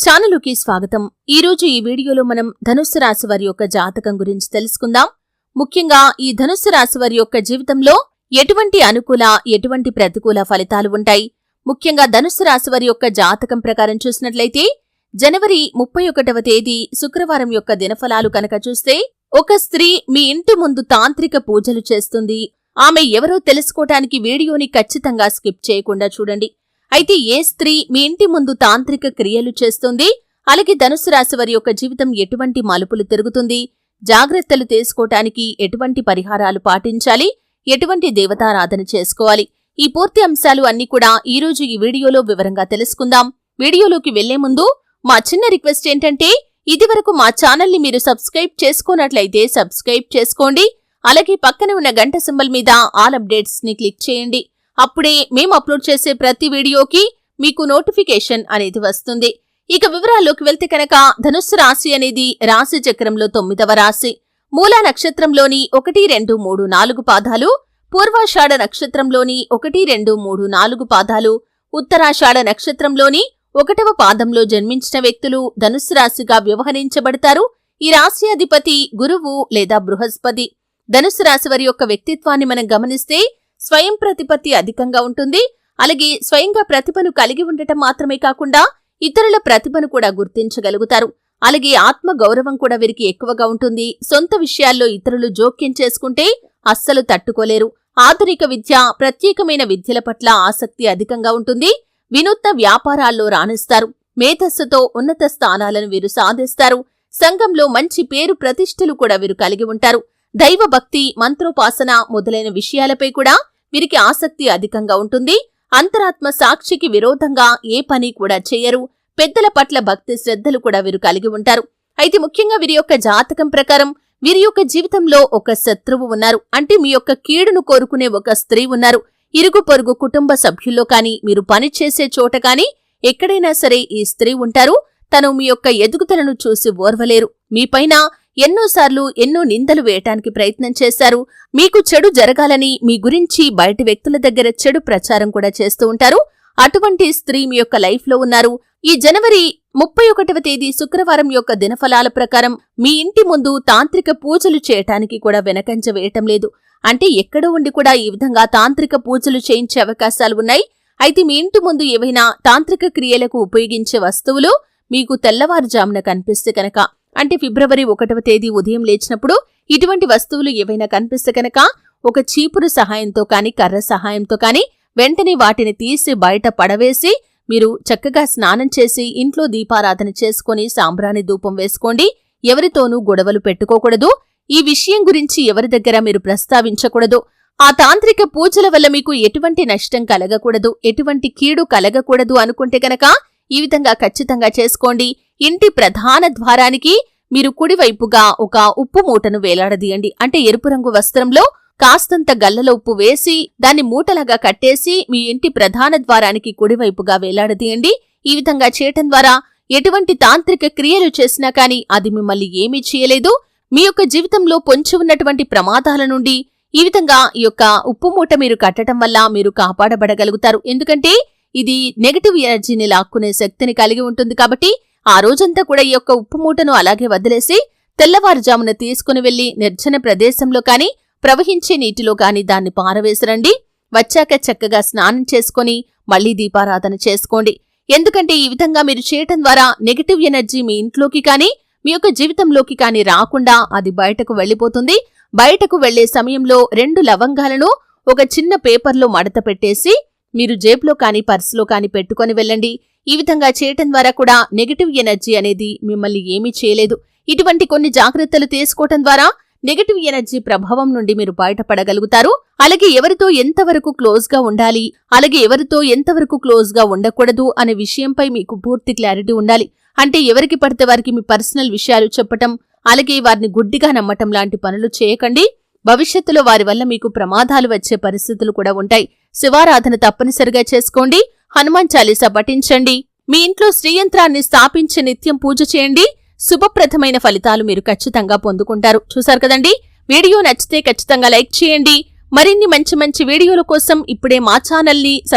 ఛానలుకి స్వాగతం। ఈ రోజు ఈ వీడియోలో మనం ధనుస్సు రాశి వారి యొక్క జాతకం గురించి తెలుసుకుందాం। ముఖ్యంగా ఈ ధనుస్సు రాశి వారి యొక్క జీవితంలో ఎటువంటి అనుకూల ఎటువంటి ప్రతికూల ఫలితాలు ఉంటాయి। ముఖ్యంగా ధనుస్సు రాశి వారి యొక్క జాతకం ప్రకారం చూసినట్లయితే జనవరి 31వ తేదీ శుక్రవారం యొక్క దినఫలాలు కనుక చూస్తే ఒక స్త్రీ మీ ఇంటి ముందు తాంత్రిక పూజలు చేస్తుంది। ఆమె ఎవరో తెలుసుకోవటానికి వీడియోని ఖచ్చితంగా స్కిప్ చేయకుండా చూడండి। అయితే ఏ స్త్రీ మీ ఇంటి ముందు తాంత్రిక క్రియలు చేస్తుంది, అలాగే ధనుస్సు రాశి వారి యొక్క జీవితం ఎటువంటి మలుపులు తిరుగుతుంది, జాగ్రత్తలు తీసుకోవటానికి ఎటువంటి పరిహారాలు పాటించాలి, ఎటువంటి దేవతారాధన చేసుకోవాలి, ఈ పూర్తి అంశాలు అన్ని కూడా ఈ రోజు ఈ వీడియోలో వివరంగా తెలుసుకుందాం। వీడియోలోకి వెళ్లే ముందు మా చిన్న రిక్వెస్ట్ ఏంటంటే ఇదివరకు మా ఛానల్ని మీరు సబ్స్క్రైబ్ చేసుకోనట్లయితే సబ్స్క్రైబ్ చేసుకోండి, అలాగే పక్కన ఉన్న గంట సింబల్ మీద ఆల్ అప్డేట్స్ ని క్లిక్ చేయండి। అప్పుడే మేము అప్లోడ్ చేసే ప్రతి వీడియోకి మీకు నోటిఫికేషన్ అనేది వస్తుంది। ఇక వివరాల్లోకి వెళ్తే కనుక ధనుస్సు రాశి అనేది రాశి చక్రంలో 9వ రాశి। మూలా నక్షత్రంలోని 1, 2, 3, 4 పాదాలు, పూర్వాషాఢ నక్షత్రంలోని 1, 2, 3, 4 పాదాలు, ఉత్తరాషాఢ నక్షత్రంలోని 1వ పాదంలో జన్మించిన వ్యక్తులు ధనుస్సు రాశిగా వ్యవహరించబడతారు। ఈ రాశి అధిపతి గురువు లేదా బృహస్పతి। ధనుస్సు రాశి వారి యొక్క వ్యక్తిత్వాన్ని మనం గమనిస్తే స్వయం ప్రతిపత్తి అధికంగా ఉంటుంది, అలాగే స్వయంగా ప్రతిభను కలిగి ఉండటం మాత్రమే కాకుండా ఇతరుల ప్రతిభను కూడా గుర్తించగలుగుతారు, అలాగే ఆత్మ గౌరవం కూడా వీరికి ఎక్కువగా ఉంటుంది। సొంత విషయాల్లో ఇతరులు జోక్యం చేసుకుంటే అస్సలు తట్టుకోలేరు। ఆధునిక విద్య, ప్రత్యేకమైన విద్యల పట్ల ఆసక్తి అధికంగా ఉంటుంది। వినూత్న వ్యాపారాల్లో రాణిస్తారు। మేధస్సుతో ఉన్నత స్థానాలను వీరు సాధిస్తారు। సంఘంలో మంచి పేరు ప్రతిష్టలు కూడా వీరు కలిగి ఉంటారు। దైవ భక్తి, మంత్రోపాసన మొదలైన విషయాలపై కూడా వీరికి ఆసక్తి అధికంగా ఉంటుంది। అంతరాత్మ సాక్షికి విరోధంగా ఏ పని కూడా చేయరు। పెద్దల పట్ల భక్తి శ్రద్ధలు కూడా వీరు కలిగి ఉంటారు। అయితే ముఖ్యంగా వీరి యొక్క జాతకం ప్రకారం వీరి యొక్క జీవితంలో ఒక శత్రువు ఉన్నారు, అంటే మీ యొక్క కీడును కోరుకునే ఒక స్త్రీ ఉన్నారు। ఇరుగు పొరుగు కుటుంబ సభ్యుల్లో కాని, మీరు పనిచేసే చోట కాని ఎక్కడైనా సరే ఈ స్త్రీ ఉంటారు। తను మీ యొక్క ఎదుగుదలను చూసి ఓర్వలేరు, మీపైన ఎన్నోసార్లు ఎన్నో నిందలు వేయటానికి ప్రయత్నం చేశారు। మీకు చెడు జరగాలని మీ గురించి బయటి వ్యక్తుల దగ్గర చెడు ప్రచారం కూడా చేస్తూ ఉంటారు। అటువంటి స్త్రీ మీ యొక్క లైఫ్ లో ఉన్నారు। ఈ జనవరి 31వ తేదీ శుక్రవారం యొక్క దినఫలాల ప్రకారం మీ ఇంటి ముందు తాంత్రిక పూజలు చేయటానికి కూడా వెనకంజ వేయటం లేదు, అంటే ఎక్కడో ఉండి కూడా ఈ విధంగా తాంత్రిక పూజలు చేయించే అవకాశాలు ఉన్నాయి। అయితే మీ ఇంటి ముందు ఏవైనా తాంత్రిక క్రియలకు ఉపయోగించే వస్తువులు మీకు తెల్లవారుజామున కనిపిస్తే కనుక, అంటే ఫిబ్రవరి 1వ తేదీ ఉదయం లేచినప్పుడు ఇటువంటి వస్తువులు ఏవైనా కనిపిస్తే కనుక ఒక చీపురు సహాయంతో కాని, కర్ర సహాయంతో కాని వెంటనే వాటిని తీసి బయట పడవేసి మీరు చక్కగా స్నానం చేసి ఇంట్లో దీపారాధన చేసుకుని సాంబ్రాణి ధూపం వేసుకోండి। ఎవరితోనూ గొడవలు పెట్టుకోకూడదు, ఈ విషయం గురించి ఎవరి దగ్గర మీరు ప్రస్తావించకూడదు। ఆ తాంత్రిక పూజల వల్ల మీకు ఎటువంటి నష్టం కలగకూడదు, ఎటువంటి కీడు కలగకూడదు అనుకుంటే గనక ఈ విధంగా ఖచ్చితంగా చేసుకోండి। ఇంటి ప్రధాన ద్వారానికి మీరు కుడివైపుగా ఒక ఉప్పు మూటను వేలాడదీయండి, అంటే ఎరుపు రంగు వస్త్రంలో కాస్తంత గల్లలో ఉప్పు వేసి దాన్ని మూటలాగా కట్టేసి మీ ఇంటి ప్రధాన ద్వారానికి కుడివైపుగా వేలాడదీయండి। ఈ విధంగా చేయటం ద్వారా ఎటువంటి తాంత్రిక క్రియలు చేసినా కాని అది మిమ్మల్ని ఏమీ చేయలేదు। మీ యొక్క జీవితంలో పొంచి ఉన్నటువంటి ప్రమాదాల నుండి ఈ విధంగా ఈ యొక్క ఉప్పు మూట మీరు కట్టడం వల్ల మీరు కాపాడబడగలుగుతారు, ఎందుకంటే ఇది నెగటివ్ ఎనర్జీని లాక్కునే శక్తిని కలిగి ఉంటుంది। కాబట్టి ఆ రోజంతా కూడా ఈ యొక్క ఉప్పు మూటను అలాగే వదిలేసి తెల్లవారుజామున తీసుకుని వెళ్లి నిర్జన ప్రదేశంలో కాని, ప్రవహించే నీటిలో కాని దాన్ని పారవేసిరండి। వచ్చాక చక్కగా స్నానం చేసుకుని మళ్లీ దీపారాధన చేసుకోండి, ఎందుకంటే ఈ విధంగా మీరు చేయటం ద్వారా నెగటివ్ ఎనర్జీ మీ ఇంట్లోకి కాని, మీ యొక్క జీవితంలోకి కాని రాకుండా అది బయటకు వెళ్లిపోతుంది। బయటకు వెళ్లే సమయంలో 2 లవంగాలను ఒక చిన్న పేపర్లో మడత పెట్టేసి మీరు జేబులో కాని, పర్సులో కాని పెట్టుకొని వెళ్ళండి। ఈ విధంగా చేయటం ద్వారా కూడా నెగటివ్ ఎనర్జీ అనేది మిమ్మల్ని ఏమీ చేయలేదు। ఇటువంటి కొన్ని జాగ్రత్తలు తీసుకోవటం ద్వారా నెగటివ్ ఎనర్జీ ప్రభావం నుండి మీరు బయటపడగలుగుతారు। అలాగే ఎవరితో ఎంతవరకు క్లోజ్ గా ఉండాలి, అలాగే ఎవరితో ఎంతవరకు క్లోజ్ గా ఉండకూడదు అనే విషయంపై మీకు పూర్తి క్లారిటీ ఉండాలి। అంటే ఎవరికి పడితే వారికి మీ పర్సనల్ విషయాలు చెప్పటం, అలాగే వారిని గుడ్డిగా నమ్మటం లాంటి పనులు చేయకండి। భవిష్యత్తులో వారి వల్ల మీకు ప్రమాదాలు వచ్చే పరిస్థితులు కూడా ఉంటాయి। శివారాధన తప్పనిసరిగా చేసుకోండి, హనుమాన్ చాలీసా పఠించండి, మీ ఇంట్లో శ్రీయంత్రాన్ని స్థాపించి నిత్యం పూజ చేయండి। శుభప్రదమైన ఫలితాలు మీరు ఖచ్చితంగా పొందుకుంటారు। చూశారు కదండి, వీడియో నచ్చితే ఖచ్చితంగా లైక్ చేయండి। మరిన్ని మంచి వీడియోల కోసం ఇప్పుడే మా ఛానల్ని సబ్స్క్రైబ్